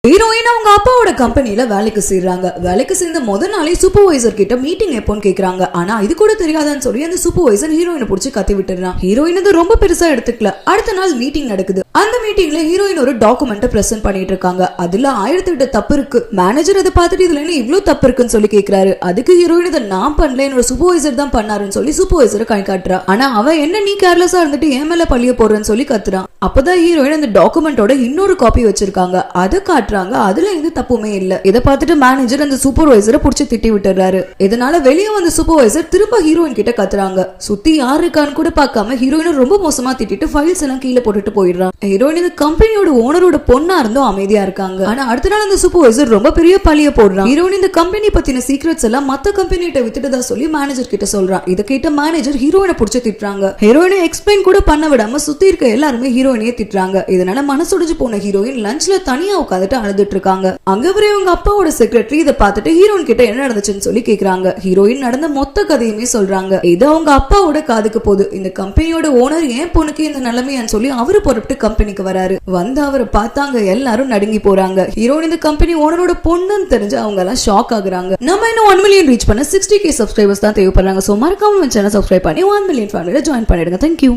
Heroine அவங்க அப்பாவோட கம்பெனில வேலைக்கு சேர்றாங்க. வேலைக்கு சேர்ந்த முத நாளே சூப்பர்வைசர் கிட்ட மீட்டிங் எப்போன்னு கேக்குறாங்க. ஆனா இது கூட தெரியாதான்னு சொல்லி அந்த சூப்பர்வைசர் ஹீரோயினை புடிச்சு கத்தி விட்டுறான். ஹீரோயின் அது ரொம்ப பெருசா எடுத்துக்கல. அடுத்த நாள் மீட்டிங் நடக்குது. அந்த மீட்டிங்ல ஹீரோயின் ஒரு டாக்குமெண்ட் பிரசன்ட் பண்ணிட்டு இருக்காங்க. அதுல 1008 தப்பு இருக்கு. மேனேஜர் அதை பார்த்துட்டு இதுல என்ன இவ்ளோ தப்பு இருக்குன்னு சொல்லி கேக்குறாரு. அதுக்கு ஹீரோயின் இதை நான் பண்ணல, என்னோட சூப்பர்வைசர் தான் பண்ணாருன்னு சொல்லி சூப்பர்வைசரை கை காட்டுறா. ஆனா அவன் என்ன நீ கேர்லெஸ்ஸா இருந்துட்டு என் மேல பழிய போறேன்னு சொல்லி கத்துறான். அப்பதான் ஹீரோயின் அந்த டாக்குமெண்டோட இன்னொரு காப்பி வச்சிருக்காங்க. அதை காட்டுறாங்க. அதுல எந்த தப்புமே இல்ல. இதை பார்த்துட்டு மேனேஜர் அந்த சூப்பர்வைசரை புடிச்சு திட்டி விட்டுறாரு. இதனால வெளியே வந்த சூப்பர்வைசர் திரும்ப ஹீரோயின் கிட்ட கத்துறாங்க. சுத்தி யாரு இருக்கான்னு கூட பார்க்காம ஹீரோயினை ரொம்ப மோசமா திட்டிட்டு ஃபைல்ஸ் எல்லாம் கீழே போட்டுட்டு போயிடுறான். ஹீரோயின் இந்த கம்பெனியோட ஓனரோட பொண்ணா இருந்தும் அமைதியா இருக்காங்க. ஆனா அடுத்த நாள் அந்த சூப்பர்வைசர் ரொம்ப பெரிய பழிய போடுறான். ஹீரோயின் இந்த கம்பெனி பத்தின சீக்ரெட்ஸ் எல்லாம் மத்த கம்பெனிட்ட வித்துட்டதா சொல்லி மேனேஜர் கிட்ட சொல்றான். இதை கேட்ட மேனேஜர் ஹீரோயினை புடிச்சு திட்டுறாங்க. ஹீரோயினை எக்ஸ்பிளைன் கூட பண்ண விடாம சுத்தி இருக்க எல்லாருமே ஹீரோயினையே திட்டுறாங்க. இதனால மனசுடைஞ்சு போன ஹீரோயின் லஞ்ச்ல தனியா உட்காந்துட்டு அழுதுட்டு இருக்காங்க. அங்க வரை அவங்க அப்பாவோட செக்ரட்டரி இதை பார்த்துட்டு ஹீரோயின் கிட்ட என்ன நடந்துச்சுன்னு சொல்லி கேக்குறாங்க. ஹீரோயின் நடந்த மொத்த கதையுமே சொல்றாங்க. இது அவங்க அப்பாவோட காதுக்கு போகுது. இந்த கம்பெனியோட ஓனர் ஏன் பொண்ணுக்கு இந்த நிலைமையான்னு சொல்லி அவரு பொறுப்பிட்டு கம்பெனிக்கு வராரு. வந்து அவரை பார்த்தாங்க எல்லாரும் நடுங்கி போறாங்க. ஹீரோயின் இந்த கம்பெனி ஓனரோட பொண்ணுன்னு தெரிஞ்சு அவங்க எல்லாம் ஷாக் ஆகுறாங்க. நம்ம இன்னும் 1 மில்லியன் ரீச் பண்ண 60K சப்ஸ்கிரைபர்ஸ் தான் தேவைப்படுறாங்க. சோ மறக்காம சேனல் சப்ஸ்கிரைப் பண்ணி 1 மில்லியன் ஃபேமிலியில ஜாயின் பண்ணிடுங்க. தேங்க்யூ.